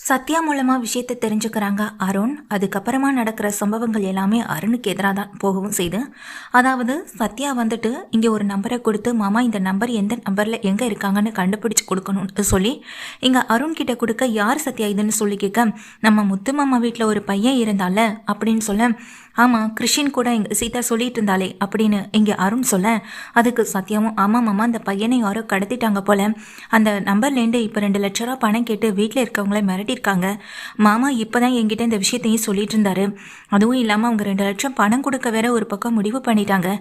சத்யா மூலமா விஷயத்தை தெரிஞ்சுக்கிறாங்க அருண். அதுக்கப்புறமா நடக்கிற சம்பவங்கள் எல்லாமே அருணுக்கு எதிராக தான் போகவும் செய்து. அதாவது சத்யா வந்துட்டு இங்கே ஒரு நம்பரை கொடுத்து, மாமா இந்த நம்பர் எந்த நம்பரில் எங்கே இருக்காங்கன்னு கண்டுபிடிச்சு கொடுக்கணும்னு சொல்லி இங்கே அருண் கிட்ட கொடுக்க, யார் சத்யா இதுன்னு சொல்லி கேட்க, நம்ம முத்து மாமா வீட்டில் ஒரு பையன் இருந்தால அப்படின்னு சொல்ல, ஆமாம் கிருஷின் கூட இங்கே சீதா சொல்லிட்டு இருந்தாலே அப்படின்னு இங்கே அருண் சொல்ல, அதுக்கு சத்யாவும் ஆமாம் மாமா அந்த பையனை யாரோ கடத்திட்டாங்க போல, அந்த நம்பர்லேருந்து இப்போ 2 லட்ச ரூபா பணம் கேட்டு வீட்டில் இருக்கவங்கள மிரட்டியிருக்காங்க மாமா, இப்போ தான் என்கிட்ட இந்த விஷயத்தையும் சொல்லிட்டு இருந்தாரு. அதுவும் இல்லாமல் அவங்க 2 லட்சம் பணம் கொடுக்க வேற ஒரு பக்கம் முடிவு பண்ணிட்டாங்க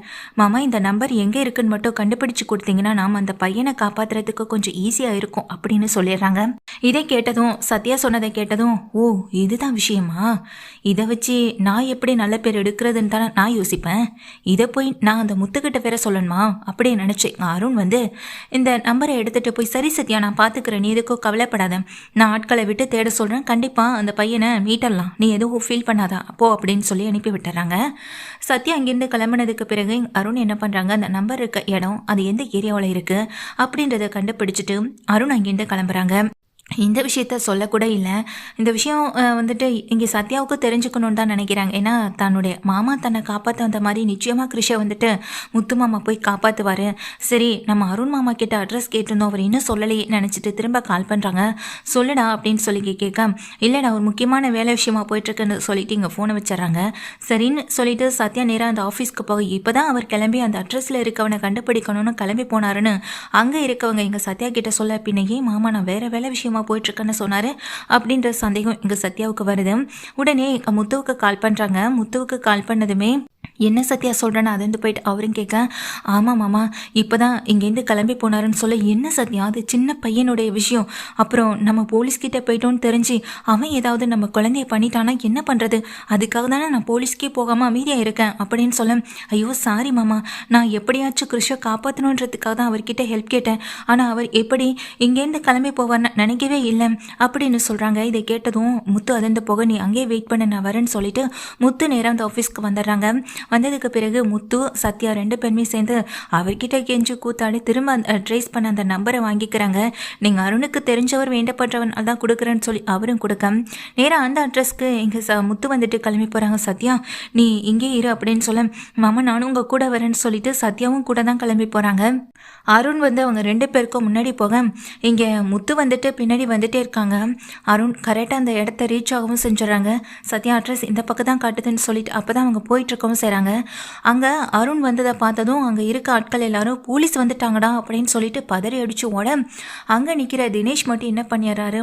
மாமா. இந்த நம்பர் எங்கே இருக்குன்னு மட்டும் கண்டுபிடிச்சு கொடுத்தீங்கன்னா நாம் அந்த பையனை காப்பாற்றுறதுக்கு கொஞ்சம் ஈஸியாக இருக்கும் அப்படின்னு சொல்லிடுறாங்க. இதை கேட்டதும், சத்யா சொன்னதை கேட்டதும், ஓ இதுதான் விஷயமா, இதை வச்சு நான் எப்படி நல்ல பேர் எடுக்கிறதுன்னு தானே நான் யோசிப்பேன், இதை போய் நான் அந்த முத்துக்கிட்ட வேற சொல்லணுமா அப்படின்னு நினச்சேன். அருண் வந்து இந்த நம்பரை எடுத்துகிட்டு போய், சரி சத்யா நான் பார்த்துக்கிறேன், நீ எதுக்கும் கவலைப்படாத, நான் ஆட்களை விட்டு தேட சொல்கிறேன், கண்டிப்பாக அந்த பையனை மீட்டரலாம், நீ எதுவும் ஃபீல் பண்ணாதா அப்போ அப்படின்னு சொல்லி அனுப்பி விட்டுறாங்க. சத்யா அங்கேருந்து கிளம்புனதுக்கு பிறகு அருண் என்ன பண்ணுறாங்க, அந்த நம்பர் இருக்க இடம் அது எந்த ஏரியாவில் இருக்குது அப்படின்றத கண்டுபிடிச்சிட்டு அருண் அங்கேருந்து கிளம்புறாங்க. இந்த விஷயத்த சொல்லக்கூட இல்லை, இந்த விஷயம் வந்துட்டு இங்கே சத்யாவுக்கு தெரிஞ்சுக்கணுன்னு தான் நினைக்கிறாங்க. ஏன்னா தன்னுடைய மாமா தன்னை காப்பாற்ற வந்த மாதிரி நிச்சயமாக கிருஷை வந்துட்டு முத்து மாமா போய் காப்பாற்றுவார். சரி நம்ம அருண் மாமா கிட்ட அட்ரஸ் கேட்டிருந்தோம், அவர் இன்னும் சொல்லலையே நினச்சிட்டு திரும்ப கால் பண்ணுறாங்க. சொல்லுடா அப்படின்னு சொல்லி கேட்க, இல்லைடா ஒரு முக்கியமான வேலை விஷயமா போயிட்டுருக்குன்னு சொல்லிட்டு இங்கே ஃபோனை வச்சிடறாங்க. சரின்னு சொல்லிட்டு சத்யா நேராக அந்த ஆஃபீஸ்க்கு போக, இப்போ தான் அவர் கிளம்பி அந்த அட்ரஸில் இருக்கவனை கண்டுபிடிக்கணும்னு கிளம்பி போனாருன்னு அங்கே இருக்கவங்க இங்கே சத்யா கிட்ட சொல்ல, பின்ன ஏன் மாமா நான் வேறு வேலை விஷயமா போயிட்டுருக்கேன்னு சொன்னார் அப்படின்ற சந்தேகம் இங்கே சத்யாவுக்கு வருது. உடனே முத்துவுக்கு கால் பண்ணுறாங்க. முத்துவுக்கு கால் பண்ணதுமே, என்ன சத்யா சொல்கிறேன்னு அதுந்து போயிட்டு அவரும் கேட்க, ஆமாம் மாமா இப்போ தான் இங்கேருந்து கிளம்பி போனாருன்னு சொல்ல, என்ன சத்யா அது சின்ன பையனுடைய விஷயம், அப்புறம் நம்ம போலீஸ்கிட்ட போயிட்டோன்னு தெரிஞ்சு அவன் ஏதாவது நம்ம குழந்தைய பண்ணிட்டானா என்ன பண்ணுறது, அதுக்காக தானே நான் போலீஸ்க்கே போகாமல் அமைதியாக இருக்கேன் அப்படின்னு சொல்ல, ஐயோ சாரி மாமா, நான் எப்படியாச்சும் கிருஷை காப்பாற்றணுன்றதுக்காக தான் அவர்கிட்ட ஹெல்ப் கேட்டேன், ஆனால் அவர் எப்படி இங்கேருந்து கிளம்பி போவார்னு நினைக்கவே இல்லை அப்படின்னு சொல்கிறாங்க. இதை கேட்டதும் முத்து அதிர்ந்து போக, நீ அங்கேயே வெயிட் பண்ண நான் வரேன்னு சொல்லிட்டு முத்து நேராக அந்த ஆஃபீஸ்க்கு வந்துடுறாங்க. வந்ததுக்கு பிறகு முத்து சத்யா 2 பேருமே சேர்ந்து அவர்கிட்ட கெஞ்சு கூத்தாடி திரும்ப ட்ரேஸ் பண்ண அந்த நம்பரை வாங்கிக்கிறாங்க. நீங்கள் அருணுக்கு தெரிஞ்சவர் வேண்டப்பட்டவன் அதான் கொடுக்குறேன்னு சொல்லி அவரும் கொடுக்க, நேராக அந்த அட்ரஸ்க்கு எங்கள் முத்து வந்துட்டு கிளம்பி போகிறாங்க. சத்யா நீ இங்கே இரு அப்படின்னு சொல்ல, மாமா நானும் உங்கள் கூட வரேன்னு சொல்லிட்டு சத்யாவும் கூட தான் கிளம்பி போகிறாங்க. அருண் வந்து அவங்க 2 பேருக்கும் முன்னாடி போக, இங்கே முத்து வந்துட்டு பின்னாடி வந்துட்டே இருக்காங்க. அருண் கரெக்டாக அந்த இடத்த ரீச் ஆகவும் செஞ்சுறாங்க. சத்யா அட்ரஸ் இந்த பக்கம் தான் காட்டுதுன்னு சொல்லிட்டு அப்போ தான் அவங்க போயிட்டுருக்கவும் செய்கிறாங்க. அங்கே அருண் வந்ததை பார்த்ததும் அங்கே இருக்க ஆட்கள் எல்லாரும் போலீஸ் வந்துட்டாங்கடா அப்படின்னு சொல்லிட்டு பதறி அடிச்சு ஓட, அங்கே நிற்கிற தினேஷ் மட்டும் என்ன பண்ணிடுறாரு,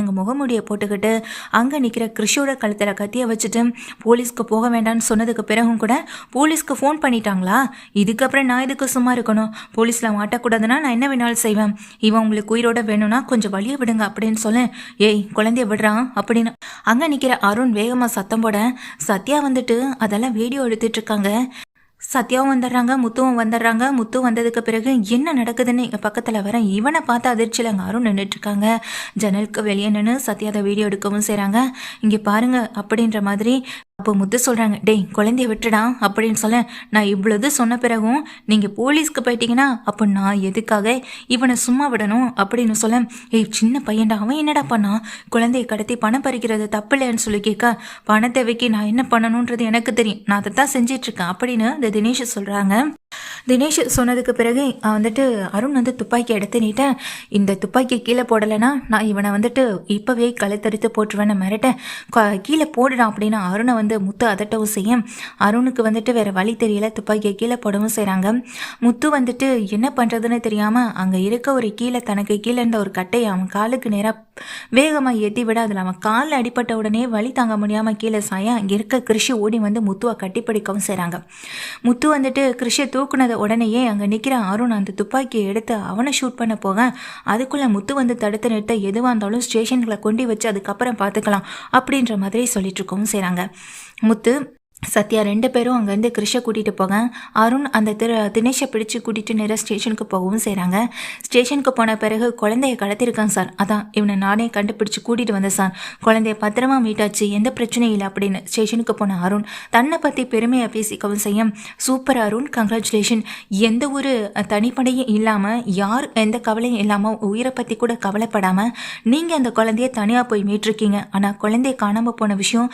எங்கள் முகமூடியை போட்டுக்கிட்டு அங்கே நிற்கிற கிருஷியோட கழுத்தில் கத்தியை வச்சுட்டு, போலீஸ்க்கு போக வேண்டாம்னு சொன்னதுக்கு பிறகும் கூட போலீஸ்க்கு ஃபோன் பண்ணிட்டாங்களா, இதுக்கப்புறம் நான் இதுக்கு சும்மா இருக்கணும், போலீஸில் மாட்டக்கூடாதுன்னா நான் என்ன வேணாலும் செய்வேன், இவன் உங்களுக்கு உயிரோட வேணும்னா கொஞ்சம் வழியை விடுங்க அப்படின்னு சொல்ல, ஏய் குழந்தைய விடுறான் அப்படின்னு அங்கே நிற்கிற அருண் வேகமாக சத்தம் போட, சத்யா வந்துட்டு அதெல்லாம் வீடியோ எடுத்துட்டு இருக்காங்க. சத்யாவும் வந்துடுறாங்க, முத்துவும் வந்துடுறாங்க. முத்து வந்ததுக்கு பிறகு என்ன நடக்குதுன்னு எங்கள் பக்கத்தில் வரேன், இவனை பார்த்து அதிர்ச்சியில் அங்கே அருண் நின்றுட்டுருக்காங்க. ஜன்னலுக்கு வெளியே நின்று சத்யா அதை வீடியோ எடுக்கவும் செய்கிறாங்க. இங்கே பாருங்க அப்படின்ற மாதிரி. அப்போ முத்து சொல்கிறாங்க, டேய் குழந்தைய விட்டுடா அப்படின்னு சொல்ல, நான் இவ்வளவு சொன்ன பிறகும் நீங்கள் போலீஸ்க்கு போயிட்டீங்கன்னா அப்போ நான் எதுக்காக இவனை சும்மா விடணும் அப்படின்னு சொல்ல, ஏய் சின்ன பையன்டா அவன் என்னடா பண்ணா, குழந்தைய கடத்தி பணம் பறிக்கிறது தப்பு இல்லைன்னு சொல்லி கேட்க, பணத்தை வைக்க நான் என்ன பண்ணணுன்றது எனக்கு தெரியும், நான் அதை தான் செஞ்சிட்ருக்கேன் அப்படின்னு இந்த தினேஷ் சொல்கிறாங்க. தினேஷ் சொன்னதுக்கு பிறகு வந்துட்டு அருண் வந்து துப்பாக்கி எடுத்து நீட்டேன், இந்த துப்பாக்கி கீழே போடலைன்னா நான் இவனை வந்துட்டு இப்போவே கழுத்தறுத்து போட்டுருவேன்னு மிரட்டேன், கீழே போடுறான் அப்படின்னு அருணை வந்து முத்து அதட்டவும் செய்ய, அருணுக்கு வந்துட்டு வேறு வழி தெரியல, துப்பாக்கியை கீழே போடவும் செய்கிறாங்க. முத்து வந்துட்டு என்ன பண்ணுறதுன்னு தெரியாமல் அங்கே இருக்க ஒரு கீழே தனக்கு கீழே இருந்த ஒரு கட்டையை அவன் காலுக்கு நேராக வேகமாக ஏற்றி விட, அதில் அவன் காலில் அடிப்பட்ட உடனே வலி தாங்க முடியாமல் கீழே சாய அங்கே இருக்க கிருஷி ஓடி வந்து முத்துவை கட்டிப்பிடிக்கவும் செய்கிறாங்க. முத்து வந்துட்டு கிருஷியை தூக்குனதை உடனேயே அங்கே நிற்கிற அருண் அந்த துப்பாக்கியை எடுத்து அவனை ஷூட் பண்ண போக, அதுக்குள்ளே முத்து வந்து தடுத்து நிறுத்த, எதுவாக இருந்தாலும் ஸ்டேஷன்களை கொண்டு வச்சு அதுக்கப்புறம் பார்த்துக்கலாம் அப்படின்ற மாதிரி சொல்லிட்டு இருக்கவும் செய்கிறாங்க. முத்து சத்யா 2 பேரும் அங்கேருந்து கிருஷை கூட்டிகிட்டு போக அருண் அந்த தினேஷை பிடிச்சு கூட்டிகிட்டு நேராக ஸ்டேஷனுக்கு போகவும் செய்கிறாங்க. ஸ்டேஷனுக்கு போன பிறகு குழந்தைய கடத்திருக்காங்க சார், அதான் இவனை நானே கண்டுபிடிச்சு கூட்டிகிட்டு வந்தேன் சார், குழந்தைய பத்திரமா மீட்டாச்சு, எந்த பிரச்சனையும் இல்லை அப்படின்னு ஸ்டேஷனுக்கு போன அருண் தன்னை பற்றி பெருமையாக பேசிக்கவும் செய்ய, சூப்பர் அருண், கங்க்ராச்சுலேஷன், எந்த ஒரு தனிப்படையும் இல்லாமல் யார் எந்த கவலையும் இல்லாமல் உயிரை பற்றி கூட கவலைப்படாமல் நீங்கள் அந்த குழந்தைய தனியாக போய் மீட்டிருக்கீங்க. ஆனால் குழந்தைய காணாமல் போன விஷயம்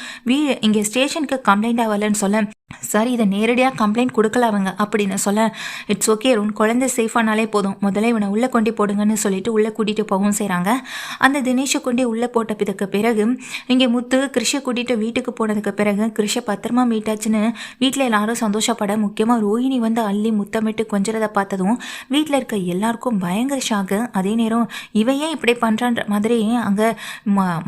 இங்கே ஸ்டேஷனுக்கு கம்ப்ளைண்ட் ஆகலன்னு சொல்ல, சார் இதை நேரடியாக கம்ப்ளைண்ட் கொடுக்கல அவங்க அப்படின்னு சொல்ல, இட்ஸ் ஓகே அருண், குழந்தை சேஃபானாலே போதும், முதல்ல இவனை உள்ளே கொண்டு போடுங்கன்னு சொல்லிட்டு உள்ளே கூட்டிகிட்டு போகவும் செய்கிறாங்க. அந்த தினேஷை கொண்டே உள்ளே போட்டதுக்கு பிறகு இங்கே முத்து கிருஷை கூட்டிகிட்டு வீட்டுக்கு போனதுக்கு பிறகு கிருஷை பத்திரமா மீட்டாச்சுன்னு வீட்டில் எல்லாரும் சந்தோஷப்பட, முக்கியமாக ரோஹிணி வந்து அள்ளி முத்தமிட்டு கொஞ்சறதை பார்த்ததும் வீட்டில் இருக்க எல்லாருக்கும் பயங்கர ஷாக்கு. அதே நேரம் இவன் ஏன் இப்படி பண்ணுறான்ற மாதிரி அங்கே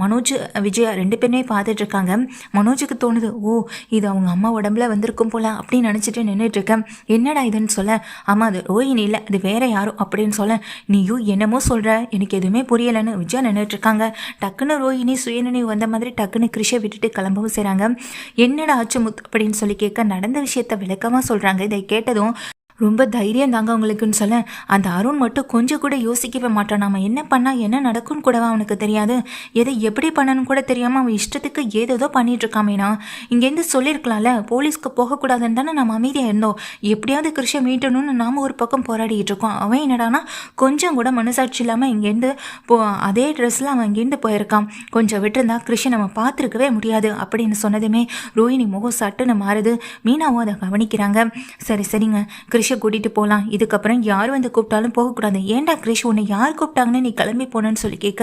மனோஜ் விஜயா 2 பேருமே பார்த்துட்டு இருக்காங்க. மனோஜுக்கு தோணுது, ஓ இது அவங்க அம்மா உடம்புல வந்திருக்கும் போல அப்படின்னு நினச்சிட்டு நின்றுட்டு இருக்கேன். என்னடா இதுன்னு சொல்ல, ஆமா அது ரோஹிணி இல்லை, அது வேற யாரும் அப்படின்னு சொல்ல, நீயும் என்னமோ சொல்ற, எனக்கு எதுவுமே புரியலைன்னு விஜயா நின்றுட்டு இருக்காங்க. டக்குன்னு ரோஹிணி சுயநினைவு வந்த மாதிரி டக்குன்னு கிருஷை விட்டுட்டு கிளம்பவும் செய்கிறாங்க. என்னடா ஆச்சு முத்து அப்படின்னு சொல்லி கேட்க நடந்த விஷயத்த விளக்கமாக சொல்கிறாங்க. இதை கேட்டதும் ரொம்ப தைரியம் தாங்க அவங்களுக்குன்னு சொல்ல, அந்த அருண் மட்டும் கொஞ்சம் கூட யோசிக்கவே மாட்டான். நம்ம என்ன பண்ணால் என்ன நடக்கும்னு கூடவா அவனுக்கு தெரியாது, எதை எப்படி பண்ணணும்னு கூட தெரியாமல் அவன் இஷ்டத்துக்கு ஏதேதோ பண்ணிட்டு இருக்காமேனா, இங்கேருந்து சொல்லியிருக்கலாம்ல, போலீஸ்க்கு போகக்கூடாதுன்னு தானே நம்ம அமைதியாக இருந்தோம், எப்படியாவது கிருஷை மீட்டணும்னு நாம் ஒரு பக்கம் போராடிட்டு இருக்கோம். அவன் என்னடானா கொஞ்சம் கூட மனசாட்சி இல்லாமல் இங்கேருந்து அதே ட்ரெஸ்ஸில் அவன் இங்கேருந்து போயிருக்கான், கொஞ்சம் விட்டுருந்தா கிருஷை நம்ம பார்த்துருக்கவே முடியாது அப்படின்னு சொன்னதுமே ரோஹிணி முகம் சட்டுன்னு மாறுது. மீனாவும் அதை கவனிக்கிறாங்க. சரி சரிங்க, கிருஷை கூட்டிட்டு போகலாம், இதுக்கப்புறம் யார் வந்து கூப்பிட்டாலும் போகக்கூடாது. ஏன்டா கிரிஷ், உன்னை யார் கூப்பிட்டாங்கன்னு நீ கிளம்பி போனேன்னு சொல்லி கேட்க,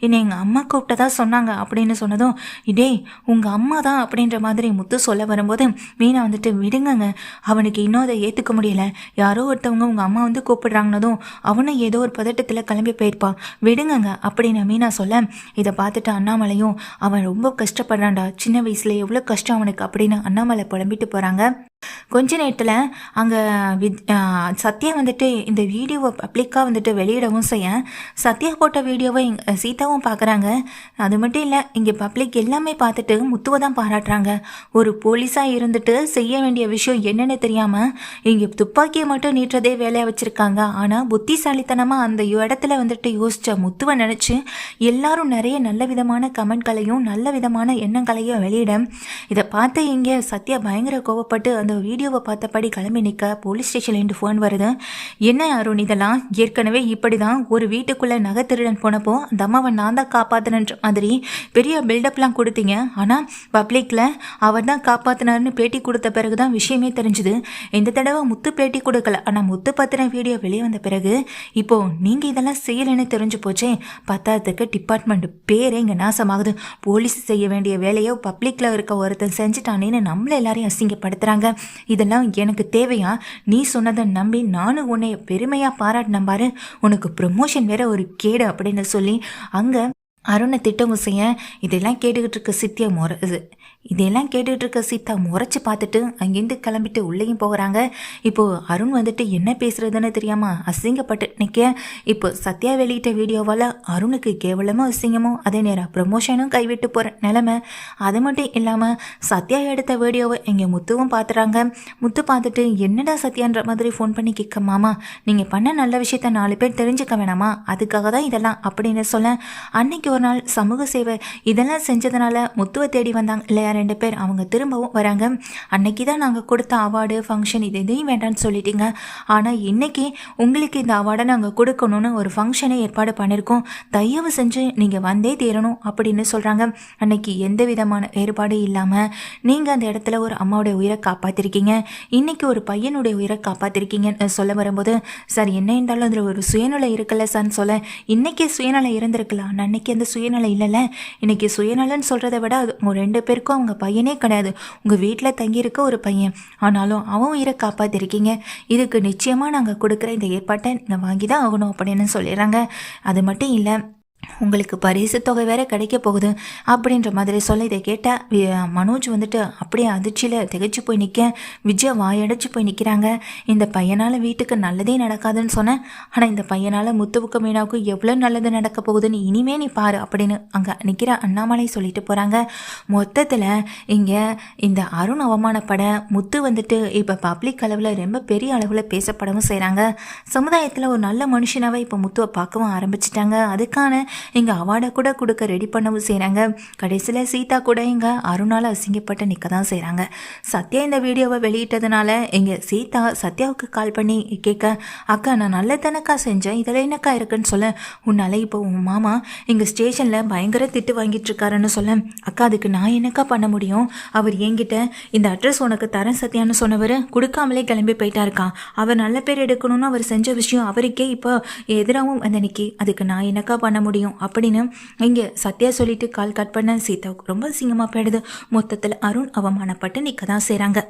என்னை எங்கள் அம்மா கூப்பிட்டதா சொன்னாங்க அப்படின்னு சொன்னதும், இதே உங்கள் அம்மா தான் அப்படின்ற மாதிரி முத்து சொல்ல வரும்போது மீனா வந்துட்டு, விடுங்கங்க, அவனுக்கு இன்னும் அதை ஏற்றுக்க முடியல, யாரோ ஒருத்தவங்க உங்கள் அம்மா வந்து கூப்பிடுறாங்கனதும் அவனும் ஏதோ ஒரு பதட்டத்தில் கிளம்பி போயிருப்பான், விடுங்கங்க அப்படின்னு மீனா சொல்ல, இதை பார்த்துட்டு அண்ணாமலையும், அவன் ரொம்ப கஷ்டப்படுறான்டா, சின்ன வயசுல எவ்வளோ கஷ்டம் அவனுக்கு அப்படின்னு அண்ணாமலை புலம்பிட்டு போகிறாங்க. கொஞ்ச நேரத்தில் அங்கே சத்யா வந்துட்டு இந்த வீடியோவை பப்ளிக்காக வந்துட்டு வெளியிடவும் செய்ய, சத்யா போட்ட வீடியோவை சீதாவும் பார்க்குறாங்க. அது மட்டும் இல்லை, இங்கே பப்ளிக் எல்லாமே பார்த்துட்டு முத்துவை தான் பாராட்டுறாங்க. ஒரு போலீஸாக இருந்துட்டு செய்ய வேண்டிய விஷயம் என்னென்னு தெரியாமல் இங்கே துப்பாக்கியை மட்டும் நீட்டுறதே வேலையை வச்சுருக்காங்க. ஆனால் புத்திசாலித்தனமாக அந்த இடத்துல வந்துட்டு யோசித்த முத்துவை நினச்சி எல்லாரும் நிறைய நல்ல விதமான கமெண்ட்களையும் நல்ல விதமான எண்ணங்களையும் வெளியிட, இதை பார்த்து இங்கே சத்யா பயங்கர கோவப்பட்டு அந்த வீடியோவை பார்த்தபடி கிளம்பி நிற்க போலீஸ் ஸ்டேஷன்லேருந்து ஃபோன் வருது. என்ன அருண் இதெல்லாம், ஏற்கனவே இப்படி தான் ஒரு வீட்டுக்குள்ளே நகை திருடன் போனப்போ அந்த அம்மாவை நான் தான் காப்பாற்றினன்ற மாதிரி பெரிய பில்டப்லாம் கொடுத்தீங்க. ஆனால் பப்ளிக்கில் அவர் தான் காப்பாற்றினார்னு பேட்டி கொடுத்த பிறகு தான் விஷயமே தெரிஞ்சுது. இந்த தடவை முத்து பேட்டி கொடுக்கல, ஆனால் முத்து பத்தின வீடியோ வெளியே வந்த பிறகு இப்போது நீங்கள் இதெல்லாம் செய்யலைன்னு தெரிஞ்சு போச்சே. பத்தாயிரத்துக்கு டிபார்ட்மெண்ட் பேரே இங்கே நாசமாகுது. போலீஸ் செய்ய வேண்டிய வேலையோ பப்ளிக்கில் இருக்க ஒருத்தன் செஞ்சுட்டானேன்னு நம்மளை எல்லாரையும் அசிங்கப்படுத்துகிறாங்க. இதெல்லாம் எனக்கு தேவையா? நீ சொன்னதை நம்பி நானும் உன்னை பெருமையாக பாராட்டின பாரு, உனக்கு ப்ரமோஷன் வேற ஒரு கேடு அப்படின்னு சொல்லி அங்கே அருணை திட்டமும் செய்ய, இதெல்லாம் கேட்டுக்கிட்டு இருக்க இதெல்லாம் கேட்டுட்டு இருக்க சீதா முறைச்சி பார்த்துட்டு அங்கேருந்து கிளம்பிட்டு உள்ளேயும் போகிறாங்க. இப்போது அருண் வந்துட்டு என்ன பேசுறதுன்னு தெரியாமல் அசிங்கப்பட்டு நிற்க, இப்போ சத்யா வெளியிட்ட வீடியோவால் அருணுக்கு கேவலமோ அசிங்கமோ அதே நேரம் ப்ரமோஷனும் கைவிட்டு போகிற நிலமை. அது மட்டும் இல்லாமல் சத்யா எடுத்த வீடியோவை இங்கே முத்துவும் பார்த்துறாங்க. முத்து பார்த்துட்டு, என்னடா சத்யான்ற மாதிரி ஃபோன் பண்ணி கேட்க, மாமா நீங்கள் பண்ண நல்ல விஷயத்த 4 பேர் தெரிஞ்சுக்க வேணாமா, அதுக்காக தான் இதெல்லாம் அப்படின்னு சொல்ல, அன்னைக்கு ஒரு நாள் சமூக சேவை இதெல்லாம் செஞ்சதுனால முத்துவை தேடி வந்தாங்க இல்லையா 2 பேர், அவங்க திரும்பவும் வராங்க. அன்னைக்கு தான் நாங்கள் கொடுத்த அவார்டு ஃபங்க்ஷன் இதையும் வேண்டான்னு சொல்லிட்டீங்க, ஆனால் இன்னைக்கு உங்களுக்கு இந்த அவார்டை நாங்கள் கொடுக்கணும்னு ஒரு ஃபங்க்ஷனை ஏற்பாடு பண்ணியிருக்கோம், தயவு செஞ்சு நீங்கள் வந்தே தீரணும் அப்படின்னு சொல்கிறாங்க. அன்னைக்கு எந்த விதமான ஏற்பாடு இல்லாமல் நீங்கள் அந்த இடத்துல ஒரு அம்மாவுடைய உயிரை காப்பாற்றிருக்கீங்க, இன்னைக்கு ஒரு பையனுடைய உயிரை காப்பாற்றிருக்கீங்கன்னு சொல்ல வரும்போது, சார் என்ன இருந்தாலும் அதில் ஒரு சுயநலம் இருக்குல்ல சார்ன்னு சொல்ல, இன்னைக்கு சுயநலம் இருந்திருக்கலாம், அன்னைக்கு அந்த சுயநலம் இல்லைல்ல, இன்னைக்கு சுயநலன்னு சொல்கிறத விட அது 2 பேருக்கும் அவங்க பையனே கிடையாது, உங்கள் வீட்டில் தங்கியிருக்க ஒரு பையன், ஆனாலும் அவன் உயிரை காப்பாற்றிருக்கீங்க, இதுக்கு நிச்சயமாக நாங்கள் கொடுக்குற இந்த ஏற்பாட்டை நீங்கள் வாங்கி தான் ஆகணும் அப்படின்னு சொல்லிடுறாங்க. அது மட்டும் இல்லை, உங்களுக்கு பரிசு தொகை வேற கிடைக்க போகுது அப்படின்ற மாதிரி சொல்ல இதை கேட்ட மனோஜ் வந்துட்டு அப்படியே அதிர்ச்சியில் திகைச்சு போய் நிற்க விஜயா வாயடைச்சு போய் நிற்கிறாங்க. இந்த பையனால் வீட்டுக்கு நல்லதே நடக்காதுன்னு சொன்னேன், ஆனால் இந்த பையனால் முத்துவுக்கு மீனாவுக்கு எவ்வளோ நல்லது நடக்க போகுதுன்னு இனிமே நீ பாரு அப்படின்னு அங்கே நிற்கிற அண்ணாமலை சொல்லிட்டு போகிறாங்க. மொத்தத்தில் இங்கே இந்த அருண் அவமானப்பட முத்து வந்துட்டு இப்போ பப்ளிக் அளவில் ரொம்ப பெரிய அளவில் பேசப்படவும் செய்கிறாங்க. சமுதாயத்தில் ஒரு நல்ல மனுஷனாவை இப்போ முத்துவை பார்க்கவும் ஆரம்பிச்சிட்டாங்க. அதுக்கான இங்கே அவார்டை கூட கொடுக்க ரெடி பண்ணவும் செய்கிறாங்க. கடைசியில் சீதா கூட இங்கே அருணால் அசிங்கப்பட்டு நிற்க தான் செய்கிறாங்க. சத்யா இந்த வீடியோவை வெளியிட்டதுனால இங்கே சீதா சத்யாவுக்கு கால் பண்ணி கேட்க, அக்கா நான் நல்லதானக்கா செஞ்சேன், இதில் என்னக்கா இருக்குன்னு சொல்ல, உன்னால் இப்போ உன் மாமா இங்கே ஸ்டேஷனில் பயங்கர திட்டு வாங்கிட்டு இருக்காருன்னு சொல்ல, அக்கா அதுக்கு நான் என்னக்கா பண்ண முடியும், அவர் என்கிட்ட இந்த அட்ரஸ் உனக்கு தரேன் சத்யான்னு சொன்னவர் கொடுக்காமலே கிளம்பி போயிட்டாருக்கா, அவர் நல்ல பேர் எடுக்கணும்னு அவர் செஞ்ச விஷயம் அவருக்கே இப்போ எதிராகவும் வந்து நிற்கி, அதுக்கு நான் என்னக்கா பண்ண முடியும் அப்படின்னு இங்கே சத்யா சொல்லிட்டு கால் கட் பண்ண சீதாவுக்கு ரொம்ப அசிங்கமாக போயிடுது. மொத்தத்தில் அருண் அவமானப்பட்டு நிற்க தான் செய்கிறாங்க.